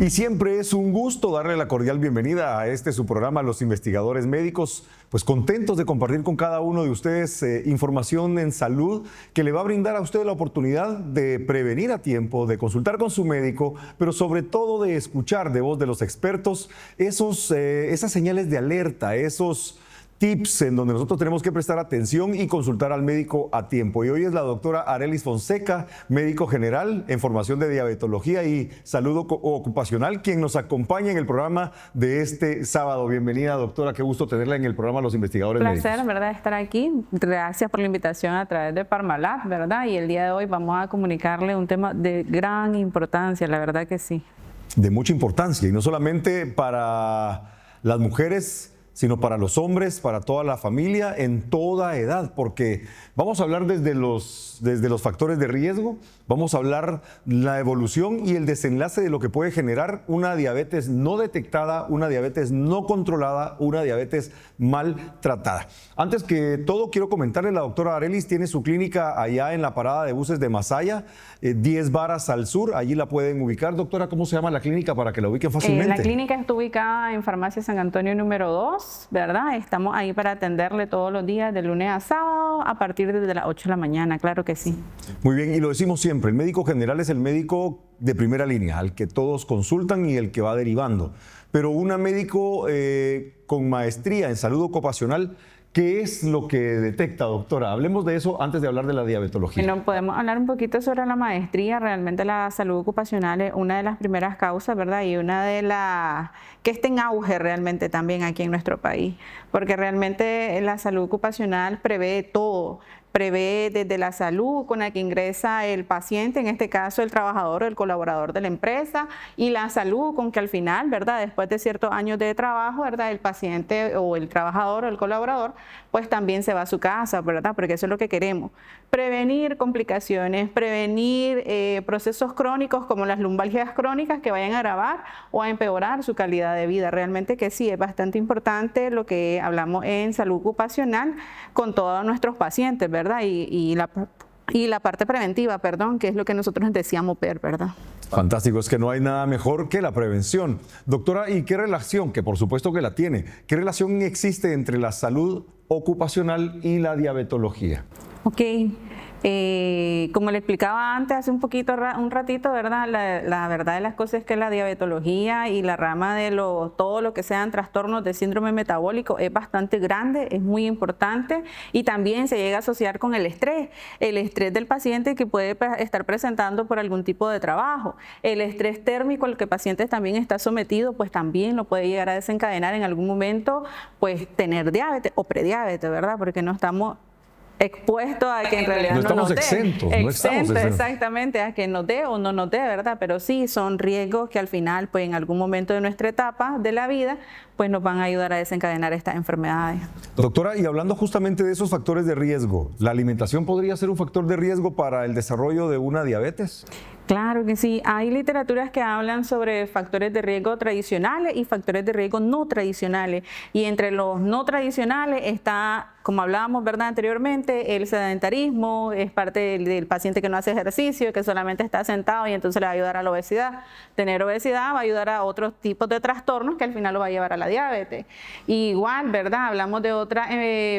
Y siempre es un gusto darle la cordial bienvenida a su programa, Los Investigadores Médicos, pues contentos de compartir con cada uno de ustedes información en salud que le va a brindar a usted la oportunidad de prevenir a tiempo, de consultar con su médico, pero sobre todo de escuchar de voz de los expertos esas señales de alerta, esos tips en donde nosotros tenemos que prestar atención y consultar al médico a tiempo. Y hoy es la doctora Arelis Fonseca, médico general en formación de diabetología y salud ocupacional, quien nos acompaña en el programa de este sábado. Bienvenida, doctora, qué gusto tenerla en el programa Los Investigadores Médicos. Un placer, ¿verdad?, estar aquí. Gracias por la invitación a través de Parmalat, ¿verdad? Y el día de hoy vamos a comunicarle un tema de gran importancia, la verdad que sí. De mucha importancia, y no solamente para las mujeres, sino para los hombres, para toda la familia, en toda edad, porque vamos a hablar desde los factores de riesgo, vamos a hablar la evolución y el desenlace de lo que puede generar una diabetes no detectada, una diabetes no controlada, una diabetes mal tratada. Antes que todo, quiero comentarle, la doctora Arelis tiene su clínica allá en la parada de buses de Masaya, 10 varas al sur, allí la pueden ubicar. Doctora, ¿cómo se llama la clínica para que la ubiquen fácilmente? La clínica está ubicada en Farmacia San Antonio número 2, ¿verdad? Estamos ahí para atenderle todos los días, de lunes a sábado, a partir de las 8 de la mañana, claro que sí. Muy bien, y lo decimos siempre, el médico general es el médico de primera línea, al que todos consultan y el que va derivando. Pero un médico con maestría en salud ocupacional, ¿qué es lo que detecta, doctora? Hablemos de eso antes de hablar de la diabetología. Bueno, podemos hablar un poquito sobre la maestría. Realmente la salud ocupacional es una de las primeras causas, ¿verdad? Y una de las que está en auge realmente también aquí en nuestro país, porque realmente la salud ocupacional prevé todo. Prevé desde la salud con la que ingresa el paciente, en este caso el trabajador o el colaborador de la empresa, y la salud con que al final, ¿verdad?, después de ciertos años de trabajo, ¿verdad?, el paciente o el trabajador o el colaborador, pues también se va a su casa, ¿verdad?, porque eso es lo que queremos. Prevenir complicaciones, prevenir procesos crónicos como las lumbalgias crónicas que vayan a agravar o a empeorar su calidad de vida. Realmente que sí, es bastante importante lo que hablamos en salud ocupacional con todos nuestros pacientes, ¿verdad? Y la parte preventiva, perdón, que es lo que nosotros deseamos ver, ¿verdad? Fantástico, es que no hay nada mejor que la prevención. Doctora, ¿y qué relación, que por supuesto que la tiene, qué relación existe entre la salud ocupacional y la diabetología? Ok. Como le explicaba antes, hace un ratito, ¿verdad? La verdad de las cosas es que la diabetología y la rama de todo lo que sean trastornos de síndrome metabólico es bastante grande, es muy importante, y también se llega a asociar con el estrés del paciente que puede estar presentando por algún tipo de trabajo. El estrés térmico al que el paciente también está sometido, pues también lo puede llegar a desencadenar en algún momento, pues tener diabetes o prediabetes, ¿verdad? Porque no estamos expuesto a que en realidad no nos dé. Exentos. Exactamente, a que nos dé o no nos dé, ¿verdad? Pero sí, son riesgos que al final, pues en algún momento de nuestra etapa de la vida, pues nos van a ayudar a desencadenar estas enfermedades. Doctora, y hablando justamente de esos factores de riesgo, ¿la alimentación podría ser un factor de riesgo para el desarrollo de una diabetes? Claro que sí, hay literaturas que hablan sobre factores de riesgo tradicionales y factores de riesgo no tradicionales, y entre los no tradicionales está, como hablábamos, ¿verdad?, anteriormente, el sedentarismo, es parte del paciente que no hace ejercicio, que solamente está sentado y entonces le va a ayudar a la obesidad. Tener obesidad va a ayudar a otros tipos de trastornos que al final lo va a llevar a la diabetes. Y igual, ¿verdad?, hablamos de otras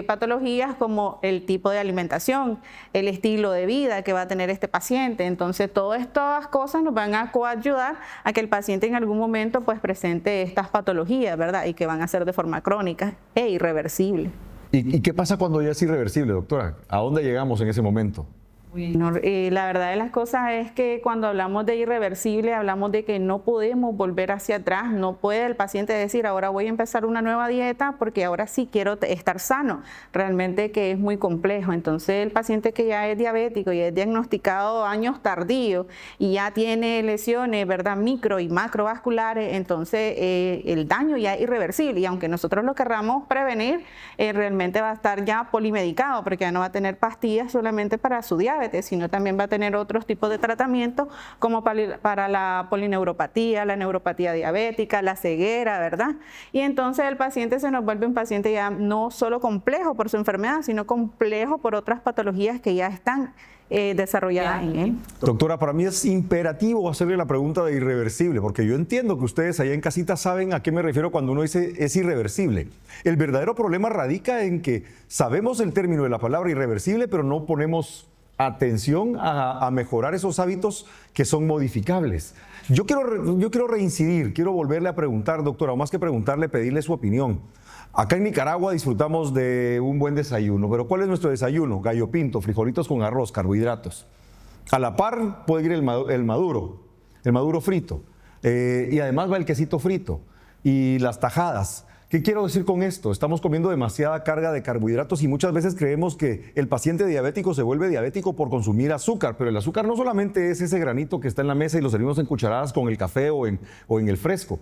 patologías como el tipo de alimentación, el estilo de vida que va a tener este paciente. Entonces, todo esto cosas nos van a coayudar a que el paciente en algún momento pues presente estas patologías, ¿verdad? Y que van a ser de forma crónica e irreversible. ¿Y qué pasa cuando ya es irreversible, doctora? ¿A dónde llegamos en ese momento? Bueno, la verdad de las cosas es que cuando hablamos de irreversible, hablamos de que no podemos volver hacia atrás. No puede el paciente decir, ahora voy a empezar una nueva dieta porque ahora sí quiero estar sano. Realmente que es muy complejo. Entonces el paciente que ya es diabético y es diagnosticado a años tardíos y ya tiene lesiones, ¿verdad?, micro y macrovasculares, entonces el daño ya es irreversible. Y aunque nosotros lo querramos prevenir, realmente va a estar ya polimedicado porque ya no va a tener pastillas solamente para su diabetes, sino también va a tener otros tipos de tratamientos como para la polineuropatía, la neuropatía diabética, la ceguera, ¿verdad? Y entonces el paciente se nos vuelve un paciente ya no solo complejo por su enfermedad, sino complejo por otras patologías que ya están desarrollada en él. Doctora, para mí es imperativo hacerle la pregunta de irreversible, porque yo entiendo que ustedes allá en casita saben a qué me refiero cuando uno dice es irreversible. El verdadero problema radica en que sabemos el término de la palabra irreversible, pero no ponemos atención a mejorar esos hábitos que son modificables. Yo quiero reincidir, quiero volverle a preguntar, doctora, o más que preguntarle, pedirle su opinión. Acá en Nicaragua disfrutamos de un buen desayuno, pero ¿cuál es nuestro desayuno? Gallo pinto, frijolitos con arroz, carbohidratos. A la par puede ir el maduro frito, y además va el quesito frito y las tajadas. ¿Qué quiero decir con esto? Estamos comiendo demasiada carga de carbohidratos y muchas veces creemos que el paciente diabético se vuelve diabético por consumir azúcar, pero el azúcar no solamente es ese granito que está en la mesa y lo servimos en cucharadas con el café o en el fresco,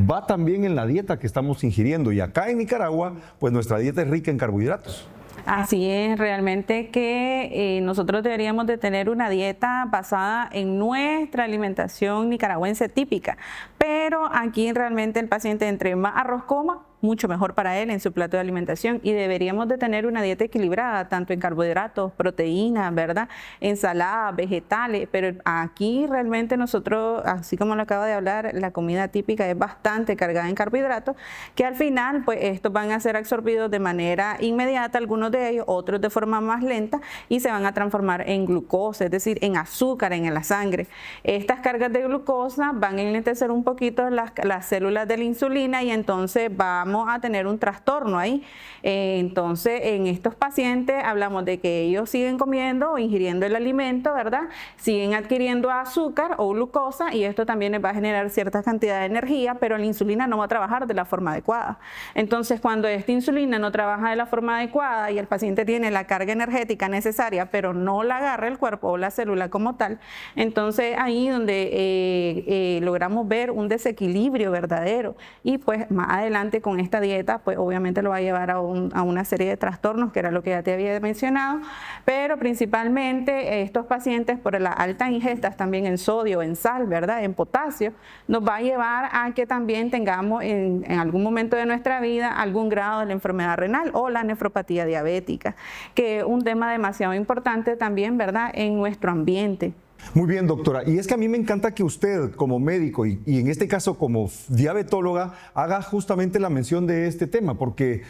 va también en la dieta que estamos ingiriendo, y acá en Nicaragua, pues nuestra dieta es rica en carbohidratos. Así es, realmente que nosotros deberíamos de tener una dieta basada en nuestra alimentación nicaragüense típica, pero aquí realmente el paciente entre más arroz coma, mucho mejor para él en su plato de alimentación, y deberíamos de tener una dieta equilibrada, tanto en carbohidratos, proteínas, ¿verdad? Ensaladas, vegetales, pero aquí realmente nosotros, así como lo acabo de hablar, la comida típica es bastante cargada en carbohidratos, que al final pues estos van a ser absorbidos de manera inmediata, algunos de ellos, otros de forma más lenta, y se van a transformar en glucosa, es decir, en azúcar en la sangre. Estas cargas de glucosa van a enlentecer un poquito las células de la insulina, y entonces vamos a tener un trastorno ahí. Entonces, en estos pacientes hablamos de que ellos siguen comiendo o ingiriendo el alimento, ¿verdad? Siguen adquiriendo azúcar o glucosa, y esto también les va a generar cierta cantidad de energía, pero la insulina no va a trabajar de la forma adecuada. Entonces, cuando esta insulina no trabaja de la forma adecuada y el paciente tiene la carga energética necesaria, pero no la agarra el cuerpo o la célula como tal, entonces ahí donde logramos ver un desequilibrio verdadero, y pues más adelante con esta dieta, pues obviamente lo va a llevar a una serie de trastornos, que era lo que ya te había mencionado, pero principalmente estos pacientes, por las altas ingestas también en sodio, en sal, ¿verdad?, en potasio, nos va a llevar a que también tengamos en algún momento de nuestra vida algún grado de la enfermedad renal o la nefropatía diabética, que es un tema demasiado importante también, ¿verdad?, en nuestro ambiente. Muy bien, doctora. Y es que a mí me encanta que usted, como médico y en este caso como diabetóloga, haga justamente la mención de este tema, porque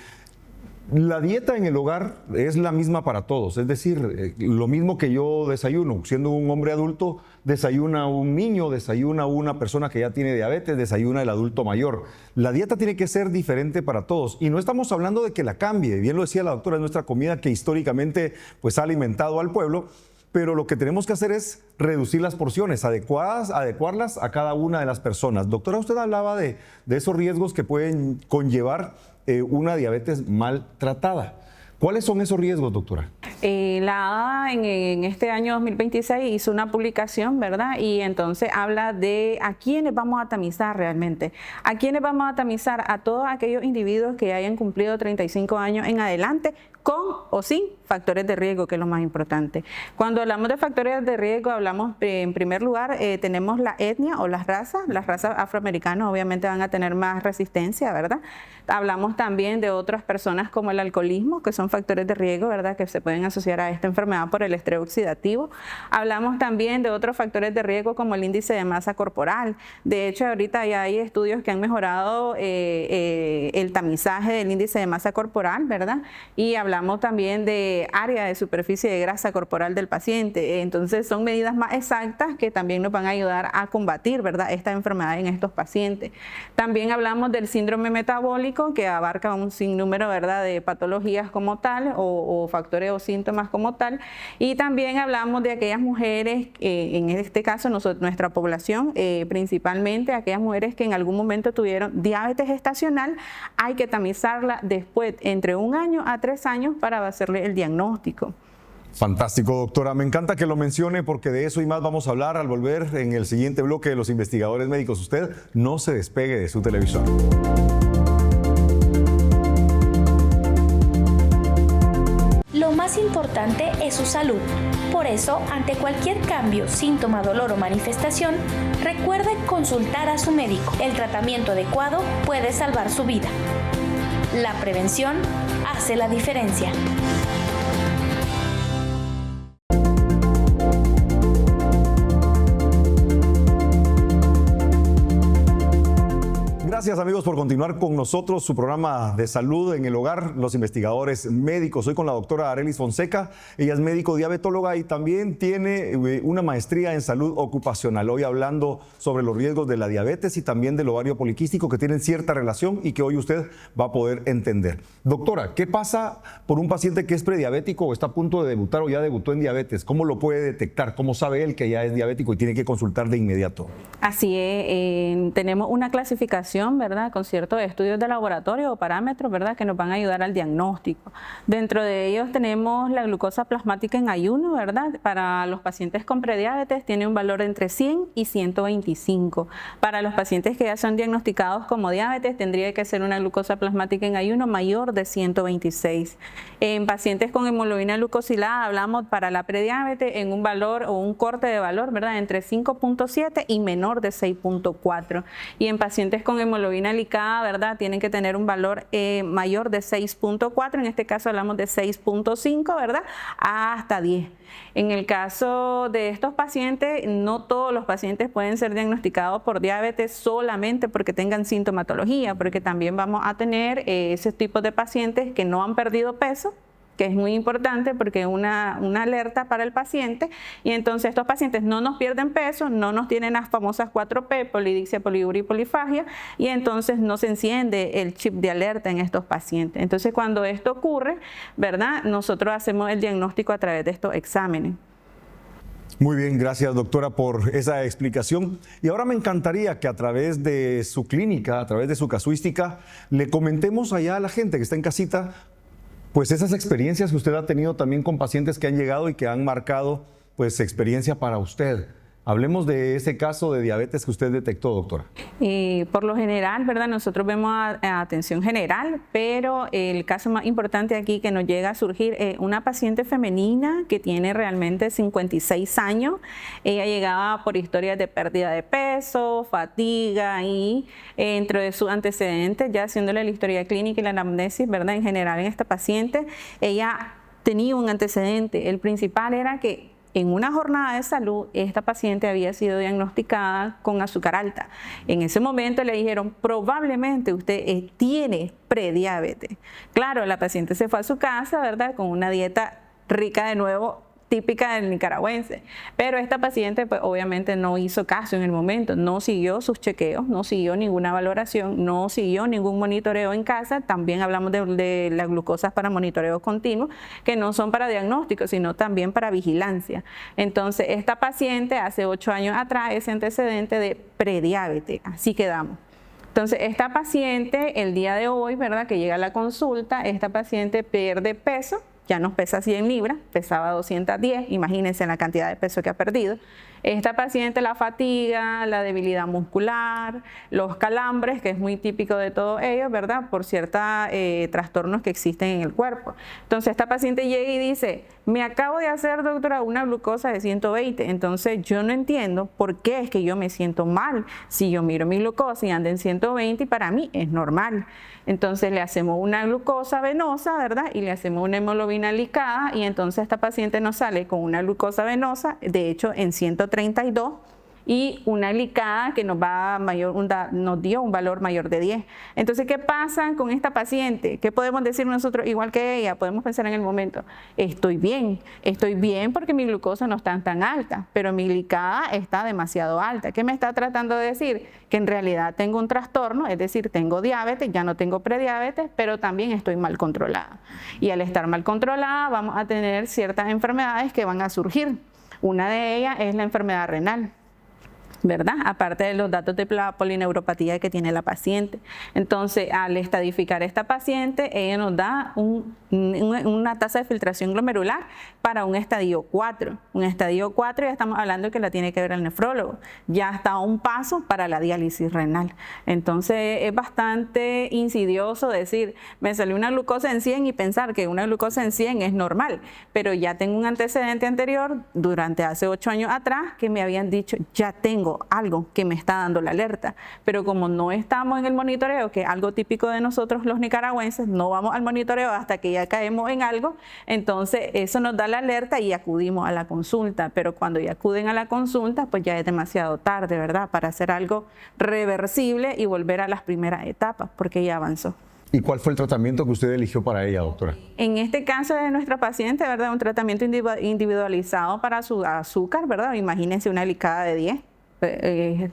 la dieta en el hogar es la misma para todos. Es decir, lo mismo que yo desayuno, siendo un hombre adulto, desayuna un niño, desayuna una persona que ya tiene diabetes, desayuna el adulto mayor. La dieta tiene que ser diferente para todos. Y no estamos hablando de que la cambie. Bien lo decía la doctora, es nuestra comida que históricamente pues, ha alimentado al pueblo. Pero lo que tenemos que hacer es reducir las porciones, adecuarlas a cada una de las personas. Doctora, usted hablaba de esos riesgos que pueden conllevar una diabetes maltratada. ¿Cuáles son esos riesgos, doctora? La ADA en este año 2026 hizo una publicación, ¿verdad? Y entonces habla de a quiénes vamos a tamizar realmente. ¿A quiénes vamos a tamizar? A todos aquellos individuos que hayan cumplido 35 años en adelante, con o sin factores de riesgo, que es lo más importante. Cuando hablamos de factores de riesgo, hablamos en primer lugar, tenemos la etnia o las razas afroamericanas obviamente van a tener más resistencia, ¿verdad? Hablamos también de otras personas como el alcoholismo, que son factores de riesgo, ¿verdad?, que se pueden asociar a esta enfermedad por el estrés oxidativo. Hablamos también de otros factores de riesgo como el índice de masa corporal. De hecho, ahorita ya hay estudios que han mejorado el tamizaje del índice de masa corporal, ¿verdad? Y hablamos también de área de superficie de grasa corporal del paciente. Entonces son medidas más exactas que también nos van a ayudar a combatir, ¿verdad?, esta enfermedad en estos pacientes. También hablamos del síndrome metabólico, que abarca un sinnúmero, ¿verdad?, de patologías como tal o factores o síntomas como tal. Y también hablamos de aquellas mujeres, en este caso nuestra población, principalmente aquellas mujeres que en algún momento tuvieron diabetes gestacional, hay que tamizarla después entre 1 año a 3 años para hacerle el diagnóstico. Fantástico, doctora. Me encanta que lo mencione porque de eso y más vamos a hablar al volver en el siguiente bloque de Los Investigadores Médicos. Usted no se despegue de su televisor. Lo más importante es su salud. Por eso, ante cualquier cambio, síntoma, dolor o manifestación, recuerde consultar a su médico. El tratamiento adecuado puede salvar su vida. La prevención hace la diferencia. Gracias amigos por continuar con nosotros su programa de salud en el hogar, los investigadores médicos. Hoy con la doctora Arelis Fonseca, ella es médico diabetóloga y también tiene una maestría en salud ocupacional. Hoy hablando sobre los riesgos de la diabetes y también del ovario poliquístico que tienen cierta relación y que hoy usted va a poder entender. Doctora, ¿qué pasa por un paciente que es prediabético o está a punto de debutar o ya debutó en diabetes? ¿Cómo lo puede detectar? ¿Cómo sabe él que ya es diabético y tiene que consultar de inmediato? Así es, tenemos una clasificación, ¿verdad?, con ciertos estudios de laboratorio o parámetros, ¿verdad?, que nos van a ayudar al diagnóstico. Dentro de ellos tenemos la glucosa plasmática en ayuno, ¿verdad? Para los pacientes con prediabetes tiene un valor entre 100 y 125. Para los pacientes que ya son diagnosticados como diabetes tendría que ser una glucosa plasmática en ayuno mayor de 126. En pacientes con hemoglobina glucosilada hablamos para la prediabetes en un valor o un corte de valor, ¿verdad?, entre 5.7 y menor de 6.4. Y en pacientes con hemoglobina glicada, ¿verdad?, tienen que tener un valor mayor de 6.4, en este caso hablamos de 6.5, ¿verdad?, hasta 10. En el caso de estos pacientes, no todos los pacientes pueden ser diagnosticados por diabetes solamente porque tengan sintomatología, porque también vamos a tener ese tipo de pacientes que no han perdido peso, que es muy importante porque es una alerta para el paciente, y entonces estos pacientes no nos pierden peso, no nos tienen las famosas 4P, polidixia, poliuria y polifagia, y entonces no se enciende el chip de alerta en estos pacientes. Entonces cuando esto ocurre, ¿verdad?, nosotros hacemos el diagnóstico a través de estos exámenes. Muy bien, gracias doctora por esa explicación. Y ahora me encantaría que a través de su clínica, a través de su casuística, le comentemos allá a la gente que está en casita pues esas experiencias que usted ha tenido también con pacientes que han llegado y que han marcado pues experiencia para usted. Hablemos de ese caso de diabetes que usted detectó, doctora. Por lo general, ¿verdad?, nosotros vemos atención general, pero el caso más importante aquí que nos llega a surgir es una paciente femenina que tiene realmente 56 años. Ella llegaba por historias de pérdida de peso, fatiga y dentro de sus antecedentes, ya haciéndole la historia clínica y la anamnesis, ¿verdad?, en general en esta paciente, ella tenía un antecedente. El principal era que en una jornada de salud, esta paciente había sido diagnosticada con azúcar alta. En ese momento le dijeron, probablemente usted tiene prediabetes. Claro, la paciente se fue a su casa, ¿verdad?, con una dieta rica de nuevo, típica del nicaragüense, pero esta paciente pues obviamente no hizo caso en el momento, no siguió sus chequeos, no siguió ninguna valoración, no siguió ningún monitoreo en casa. También hablamos de las glucosas para monitoreo continuo, que no son para diagnóstico, sino también para vigilancia. Entonces esta paciente hace 8 años atrás ese antecedente de prediabetes, así quedamos. Entonces, esta paciente, el día de hoy, ¿verdad?, que llega a la consulta, esta paciente pierde peso, ya no pesa 100 libras, pesaba 210, imagínense la cantidad de peso que ha perdido. Esta paciente, la fatiga, la debilidad muscular, los calambres, que es muy típico de todos ellos, ¿verdad?, por ciertos trastornos que existen en el cuerpo. Entonces esta paciente llega y dice, me acabo de hacer, doctora, una glucosa de 120, entonces yo no entiendo por qué es que yo me siento mal si yo miro mi glucosa y anda en 120 y para mí es normal. Entonces le hacemos una glucosa venosa, ¿verdad?, y le hacemos una hemoglobina glicada, y entonces esta paciente nos sale con una glucosa venosa, de hecho en 132, y una glicada que nos dio un valor mayor de 10. Entonces, ¿qué pasa con esta paciente? ¿Qué podemos decir nosotros igual que ella? Podemos pensar en el momento, estoy bien porque mi glucosa no está tan alta, pero mi glicada está demasiado alta. ¿Qué me está tratando de decir? Que en realidad tengo un trastorno, es decir, tengo diabetes, ya no tengo prediabetes, pero también estoy mal controlada. Y al estar mal controlada vamos a tener ciertas enfermedades que van a surgir. Una de ellas es la enfermedad renal, ¿verdad?, aparte de los datos de la polineuropatía que tiene la paciente. Entonces, al estadificar esta paciente, ella nos da una tasa de filtración glomerular para un estadio 4. Un estadio 4 ya estamos hablando de que la tiene que ver el nefrólogo. Ya está a un paso para la diálisis renal. Entonces, es bastante insidioso decir, me salió una glucosa en 100 y pensar que una glucosa en 100 es normal, pero ya tengo un antecedente anterior durante hace 8 años atrás que me habían dicho, ya tengo tengo algo que me está dando la alerta. Pero como no estamos en el monitoreo, que es algo típico de nosotros los nicaragüenses, no vamos al monitoreo hasta que ya caemos en algo, entonces eso nos da la alerta y acudimos a la consulta. Pero cuando ya acuden a la consulta, pues ya es demasiado tarde, ¿verdad? Para hacer algo reversible y volver a las primeras etapas, porque ya avanzó. ¿Y cuál fue el tratamiento que usted eligió para ella, doctora? En este caso de nuestra paciente, ¿verdad? Un tratamiento individualizado para su azúcar, ¿verdad? Imagínense una delicada de 10.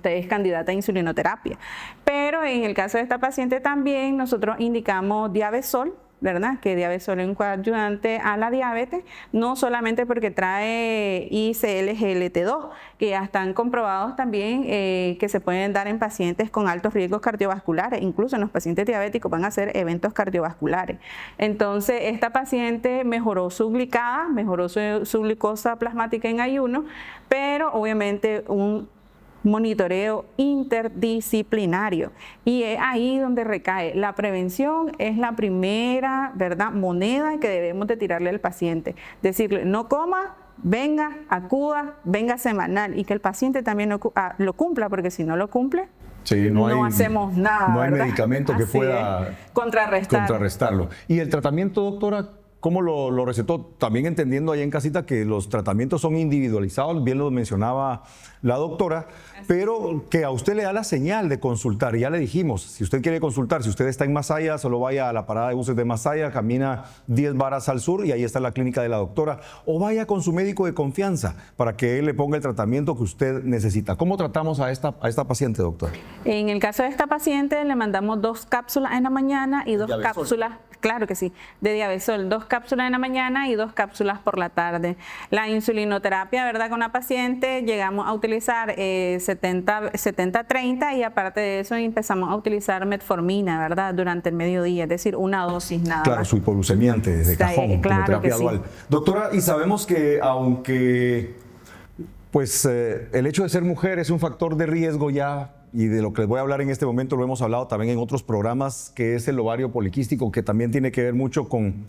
Es candidata a insulinoterapia. Pero en el caso de esta paciente también nosotros indicamos Diabesol, ¿verdad? Que Diabesol es un coadyuvante a la diabetes, no solamente porque trae ICL-GLT2, que ya están comprobados también que se pueden dar en pacientes con altos riesgos cardiovasculares, incluso en los pacientes diabéticos van a hacer eventos cardiovasculares. Entonces, esta paciente mejoró su glicada, mejoró su glucosa plasmática en ayuno, pero obviamente un monitoreo interdisciplinario, y es ahí donde recae. La prevención es la primera, ¿verdad?, moneda que debemos de tirarle al paciente. Decirle, no coma, venga, acuda, venga semanal, y que el paciente también lo cumpla, porque si no lo cumple, sí, no hacemos nada. No hay ¿verdad? medicamento que pueda contrarrestarlo. ¿Y el tratamiento, doctora, cómo lo recetó? También entendiendo ahí en casita que los tratamientos son individualizados, bien lo mencionaba la doctora, pero que a usted le da la señal de consultar. Y ya le dijimos, si usted quiere consultar, si usted está en Masaya, solo vaya a la parada de buses de Masaya, camina 10 varas al sur y ahí está la clínica de la doctora. O vaya con su médico de confianza para que él le ponga el tratamiento que usted necesita. ¿Cómo tratamos a esta paciente, doctora? En el caso de esta paciente le mandamos 2 cápsulas en la mañana y 2 cápsulas, claro que sí, de Diabesol, 2 cápsulas en la mañana y 2 cápsulas por la tarde. La insulinoterapia, ¿verdad? Con la paciente llegamos a utilizar 70-30 y aparte de eso empezamos a utilizar metformina, ¿verdad? Durante el mediodía, es decir, una dosis nada claro, más. Su hipoglucemiante desde cajón, claro, como terapia que dual. sí. Doctora, y sabemos que aunque pues el hecho de ser mujer es un factor de riesgo ya, y de lo que les voy a hablar en este momento lo hemos hablado también en otros programas, que es el ovario poliquístico, que también tiene que ver mucho con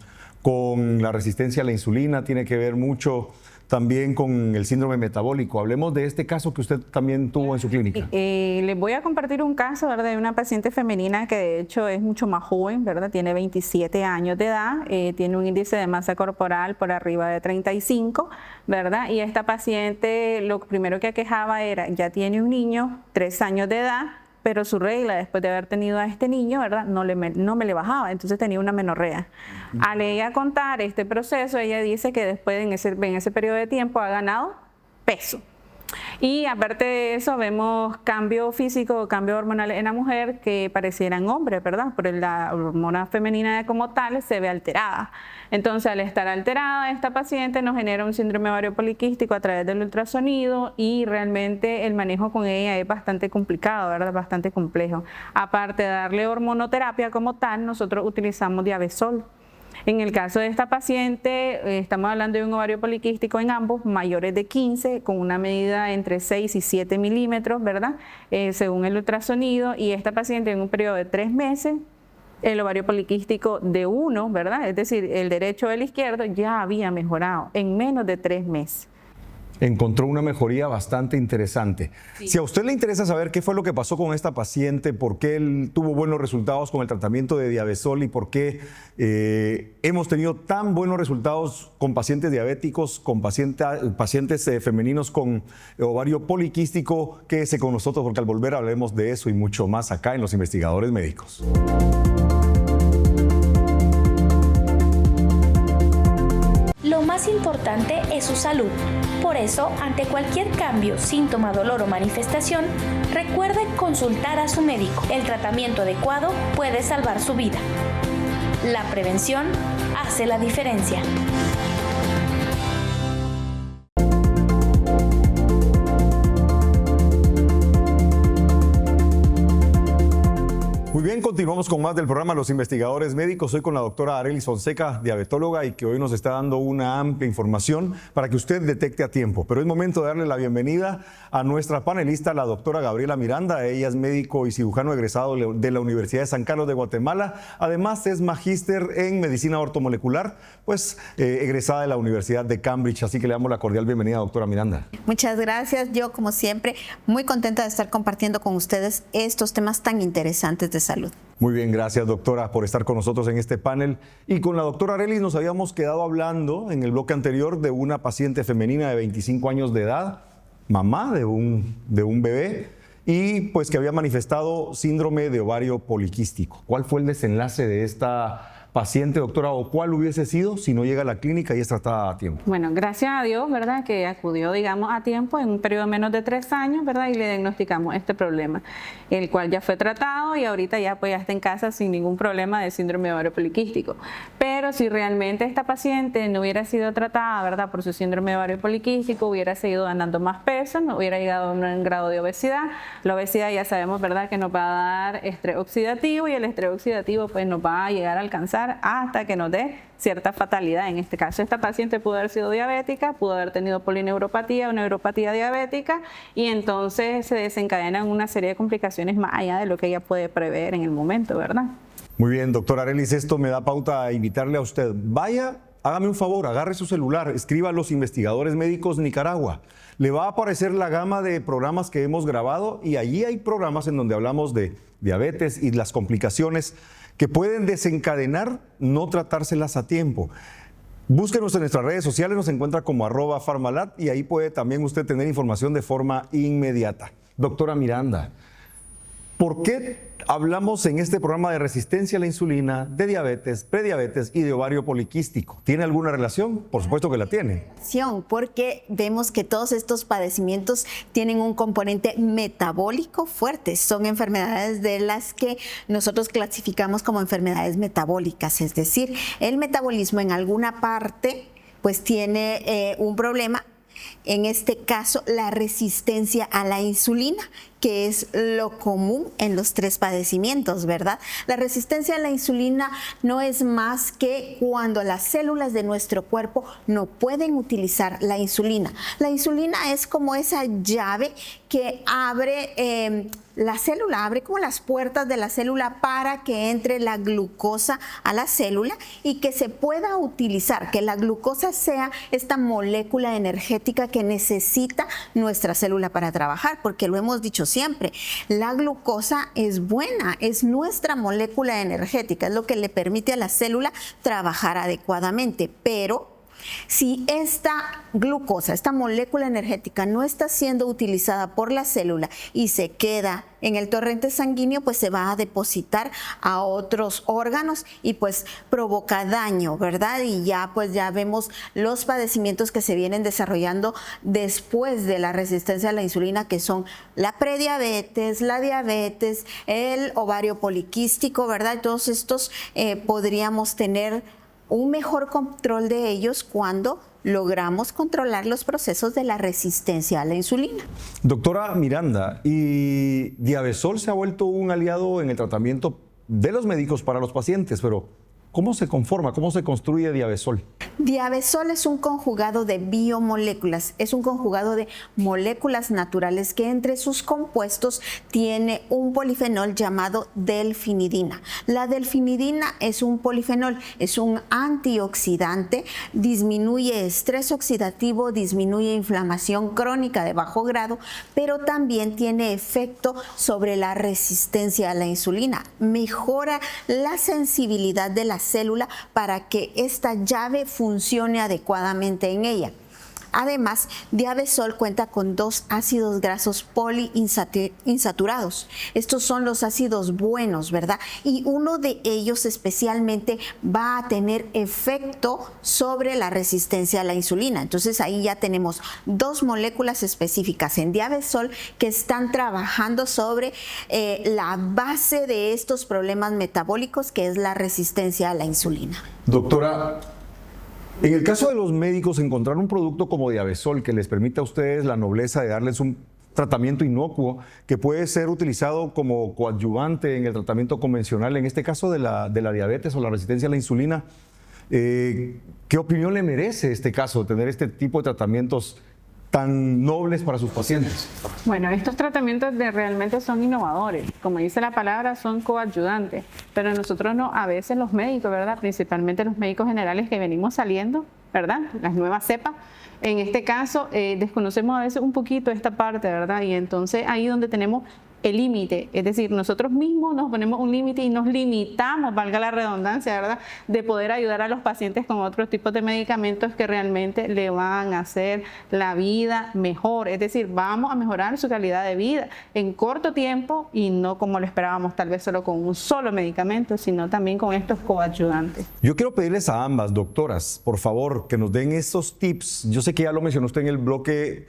la resistencia a la insulina, tiene que ver mucho también con el síndrome metabólico. Hablemos de este caso que usted también tuvo en su clínica. Les voy a compartir un caso, ¿verdad?, de una paciente femenina que de hecho es mucho más joven, ¿verdad? Tiene 27 años de edad, tiene un índice de masa corporal por arriba de 35, ¿verdad? Y esta paciente lo primero que aquejaba era, ya tiene un niño, 3 años de edad, pero su regla después de haber tenido a este niño, ¿verdad?, no me le bajaba, entonces tenía una menorrea. Al ella contar este proceso, ella dice que después en ese periodo de tiempo ha ganado peso. Y aparte de eso vemos cambio físico, cambio hormonal en la mujer que parecieran hombres, ¿verdad? Pero la hormona femenina como tal se ve alterada. Entonces, al estar alterada, esta paciente nos genera un síndrome ovario poliquístico a través del ultrasonido y realmente el manejo con ella es bastante complicado, ¿verdad? Bastante complejo. Aparte de darle hormonoterapia como tal, nosotros utilizamos Diabesol. En el caso de esta paciente, estamos hablando de un ovario poliquístico en ambos, mayores de 15, con una medida entre 6 y 7 milímetros, ¿verdad? Según el ultrasonido, y esta paciente en un periodo de 3 meses, el ovario poliquístico de 1, ¿verdad? Es decir, el derecho o el izquierdo ya había mejorado en menos de 3 meses. Encontró una mejoría bastante interesante. Sí. Si a usted le interesa saber qué fue lo que pasó con esta paciente, por qué él tuvo buenos resultados con el tratamiento de Diabesol y por qué hemos tenido tan buenos resultados con pacientes diabéticos, con pacientes femeninos con ovario poliquístico, quédese con nosotros porque al volver hablaremos de eso y mucho más acá en Los Investigadores Médicos. Lo más importante es su salud. Por eso, ante cualquier cambio, síntoma, dolor o manifestación, recuerde consultar a su médico. El tratamiento adecuado puede salvar su vida. La prevención hace la diferencia. Muy bien, continuamos con más del programa Los Investigadores Médicos. Hoy con la doctora Arelis Fonseca, diabetóloga, y que hoy nos está dando una amplia información para que usted detecte a tiempo. Pero es momento de darle la bienvenida a nuestra panelista, la doctora Gabriela Miranda. Ella es médico y cirujano egresado de la Universidad de San Carlos de Guatemala. Además es magíster en medicina ortomolecular, pues egresada de la Universidad de Cambridge. Así que le damos la cordial bienvenida, doctora Miranda. Muchas gracias. Yo, como siempre, muy contenta de estar compartiendo con ustedes estos temas tan interesantes de salud. Muy bien, gracias doctora por estar con nosotros en este panel. Y con la doctora Arelis nos habíamos quedado hablando en el bloque anterior de una paciente femenina de 25 años de edad, mamá de un bebé, y pues que había manifestado síndrome de ovario poliquístico. ¿Cuál fue el desenlace de esta paciente, doctora, o cuál hubiese sido si no llega a la clínica y es tratada a tiempo? Bueno, gracias a Dios, ¿verdad?, que acudió, digamos, a tiempo en un periodo de menos de 3 años, ¿verdad?, y le diagnosticamos este problema, el cual ya fue tratado y ahorita ya está en casa sin ningún problema de síndrome de ovario poliquístico. Pero si realmente esta paciente no hubiera sido tratada, ¿verdad?, por su síndrome de ovario poliquístico, hubiera seguido ganando más peso, no hubiera llegado a un grado de obesidad. La obesidad ya sabemos, ¿verdad?, que nos va a dar estrés oxidativo, y el estrés oxidativo pues nos va a llegar a alcanzar hasta que nos dé cierta fatalidad. En este caso, esta paciente pudo haber sido diabética, pudo haber tenido polineuropatía o neuropatía diabética, y entonces se desencadenan una serie de complicaciones más allá de lo que ella puede prever en el momento, ¿verdad? Muy bien, doctora Arelis, esto me da pauta a invitarle a usted. Vaya, hágame un favor, agarre su celular, escriba Los Investigadores Médicos Nicaragua. Le va a aparecer la gama de programas que hemos grabado, y allí hay programas en donde hablamos de diabetes y las complicaciones que pueden desencadenar no tratárselas a tiempo. Búsquenos en nuestras redes sociales, nos encuentra como @Farmalat, y ahí puede también usted tener información de forma inmediata. Doctora Miranda, ¿por qué hablamos en este programa de resistencia a la insulina, de diabetes, prediabetes y de ovario poliquístico? ¿Tiene alguna relación? Por supuesto que la tiene. Porque vemos que todos estos padecimientos tienen un componente metabólico fuerte. Son enfermedades de las que nosotros clasificamos como enfermedades metabólicas, es decir, el metabolismo en alguna parte pues tiene un problema. En este caso, la resistencia a la insulina, que es lo común en los 3 padecimientos, ¿verdad? La resistencia a la insulina no es más que cuando las células de nuestro cuerpo no pueden utilizar la insulina. La insulina es como esa llave que abre la célula, abre como las puertas de la célula para que entre la glucosa a la célula y que se pueda utilizar, que la glucosa sea esta molécula energética que necesita nuestra célula para trabajar, porque lo hemos dicho siempre, la glucosa es buena, es nuestra molécula energética, es lo que le permite a la célula trabajar adecuadamente, pero si esta glucosa, esta molécula energética no está siendo utilizada por la célula y se queda en el torrente sanguíneo, pues se va a depositar a otros órganos y pues provoca daño, ¿verdad? Y ya pues ya vemos los padecimientos que se vienen desarrollando después de la resistencia a la insulina, que son la prediabetes, la diabetes, el ovario poliquístico, ¿verdad? Todos estos podríamos tener un mejor control de ellos cuando logramos controlar los procesos de la resistencia a la insulina. Doctora Miranda, ¿y Diabesol se ha vuelto un aliado en el tratamiento de los médicos para los pacientes? Pero ¿cómo se conforma, cómo se construye Diabesol? Diabesol es un conjugado de biomoléculas, es un conjugado de moléculas naturales que entre sus compuestos tiene un polifenol llamado delfinidina. La delfinidina es un polifenol, es un antioxidante, disminuye estrés oxidativo, disminuye inflamación crónica de bajo grado, pero también tiene efecto sobre la resistencia a la insulina, mejora la sensibilidad de la célula para que esta llave funcione adecuadamente en ella. Además, Diabesol cuenta con 2 ácidos grasos poliinsaturados. Estos son los ácidos buenos, ¿verdad? Y uno de ellos especialmente va a tener efecto sobre la resistencia a la insulina. Entonces ahí ya tenemos 2 moléculas específicas en Diabesol que están trabajando sobre la base de estos problemas metabólicos, que es la resistencia a la insulina. Doctora, en el caso de los médicos, encontrar un producto como Diabesol que les permita a ustedes la nobleza de darles un tratamiento inocuo que puede ser utilizado como coadyuvante en el tratamiento convencional, en este caso de la diabetes o la resistencia a la insulina. ¿Qué opinión le merece este caso, tener este tipo de tratamientos tan nobles para sus pacientes? Bueno, estos tratamientos realmente son innovadores, como dice la palabra, son coayudantes, pero nosotros no, a veces los médicos, ¿verdad? Principalmente los médicos generales que venimos saliendo, ¿verdad? Las nuevas cepas, en este caso desconocemos a veces un poquito esta parte, ¿verdad? Y entonces ahí donde tenemos el límite, es decir, nosotros mismos nos ponemos un límite y nos limitamos, valga la redundancia, ¿verdad?, de poder ayudar a los pacientes con otros tipos de medicamentos que realmente le van a hacer la vida mejor, es decir, vamos a mejorar su calidad de vida en corto tiempo y no como lo esperábamos tal vez solo con un solo medicamento, sino también con estos coayudantes. Yo quiero pedirles a ambas, doctoras, por favor, que nos den esos tips. Yo sé que ya lo mencionó usted en el bloque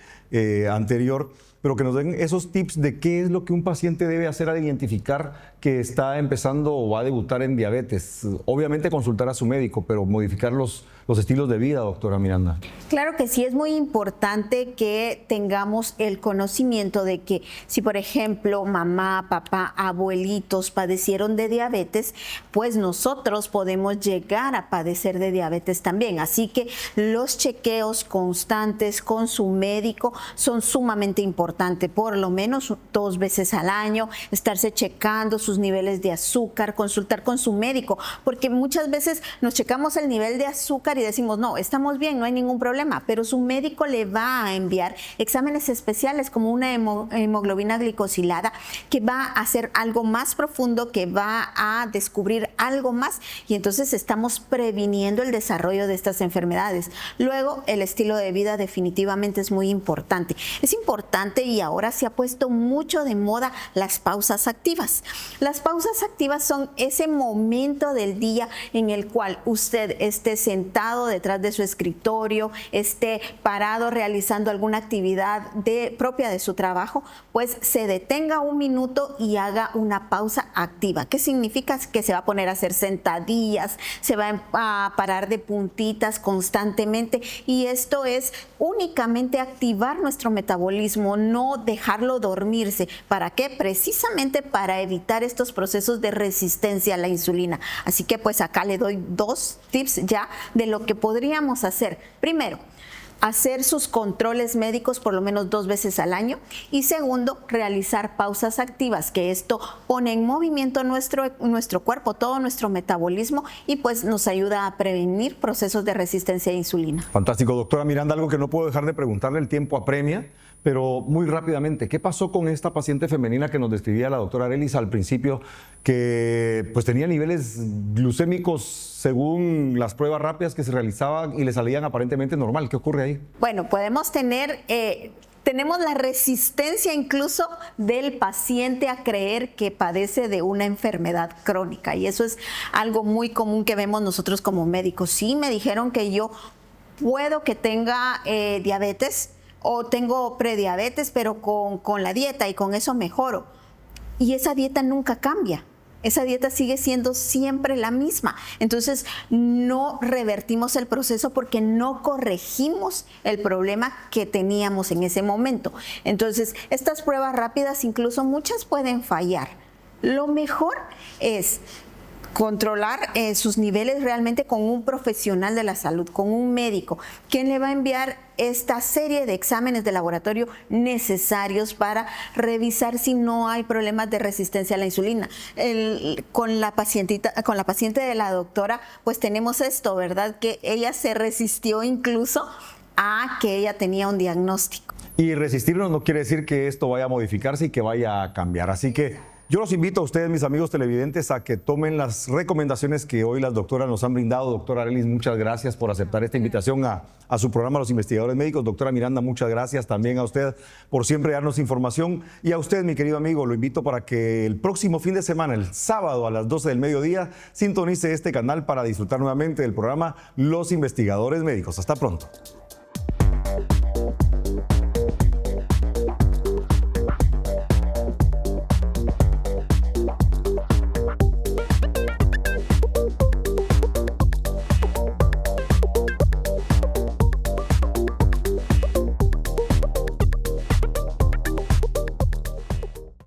anterior, pero que nos den esos tips de qué es lo que un paciente debe hacer al identificar que está empezando o va a debutar en diabetes. Obviamente consultar a su médico, pero modificar los estilos de vida, doctora Miranda. Claro que sí, es muy importante que tengamos el conocimiento de que si, por ejemplo, mamá, papá, abuelitos padecieron de diabetes, pues nosotros podemos llegar a padecer de diabetes también. Así que los chequeos constantes con su médico son sumamente importantes, por lo menos 2 veces al año, estarse checando sus niveles de azúcar, consultar con su médico, porque muchas veces nos checamos el nivel de azúcar y decimos, no, estamos bien, no hay ningún problema, pero su médico le va a enviar exámenes especiales como una hemoglobina glicosilada que va a hacer algo más profundo, que va a descubrir algo más y entonces estamos previniendo el desarrollo de estas enfermedades. Luego, el estilo de vida definitivamente es muy importante. Es importante y ahora se ha puesto mucho de moda las pausas activas. Las pausas activas son ese momento del día en el cual usted esté sentado detrás de su escritorio, esté parado realizando alguna actividad propia de su trabajo, pues se detenga un minuto y haga una pausa activa. ¿Qué significa? Que se va a poner a hacer sentadillas, se va a parar de puntitas constantemente y esto es únicamente activar nuestro metabolismo, no dejarlo dormirse. ¿Para qué? Precisamente para evitar estos procesos de resistencia a la insulina. Así que pues acá le doy 2 tips ya de lo que podríamos hacer. Primero, hacer sus controles médicos por lo menos 2 veces al año y segundo, realizar pausas activas, que esto pone en movimiento nuestro cuerpo, todo nuestro metabolismo y pues nos ayuda a prevenir procesos de resistencia a insulina. Fantástico, doctora Miranda, algo que no puedo dejar de preguntarle, el tiempo apremia, pero muy rápidamente, ¿qué pasó con esta paciente femenina que nos describía la doctora Arelis al principio, que pues tenía niveles glucémicos según las pruebas rápidas que se realizaban y le salían aparentemente normal? ¿Qué ocurre ahí? Bueno, podemos tener... Tenemos la resistencia incluso del paciente a creer que padece de una enfermedad crónica y eso es algo muy común que vemos nosotros como médicos. Sí, me dijeron que yo puedo que tenga diabetes o tengo prediabetes, pero con la dieta y con eso mejoro. Y esa dieta nunca cambia. Esa dieta sigue siendo siempre la misma. Entonces, no revertimos el proceso porque no corregimos el problema que teníamos en ese momento. Entonces, estas pruebas rápidas, incluso muchas pueden fallar. Lo mejor es controlar sus niveles realmente con un profesional de la salud, con un médico, quien le va a enviar esta serie de exámenes de laboratorio necesarios para revisar si no hay problemas de resistencia a la insulina. Con la paciente de la doctora, pues tenemos esto, ¿verdad? Que ella se resistió incluso a que ella tenía un diagnóstico. Y resistirnos no quiere decir que esto vaya a modificarse y que vaya a cambiar. Así que yo los invito a ustedes, mis amigos televidentes, a que tomen las recomendaciones que hoy las doctoras nos han brindado. Doctora Arelis, muchas gracias por aceptar esta invitación a su programa Los Investigadores Médicos. Doctora Miranda, muchas gracias también a usted por siempre darnos información. Y a usted, mi querido amigo, lo invito para que el próximo fin de semana, el sábado a las 12 del mediodía, sintonice este canal para disfrutar nuevamente del programa Los Investigadores Médicos. Hasta pronto.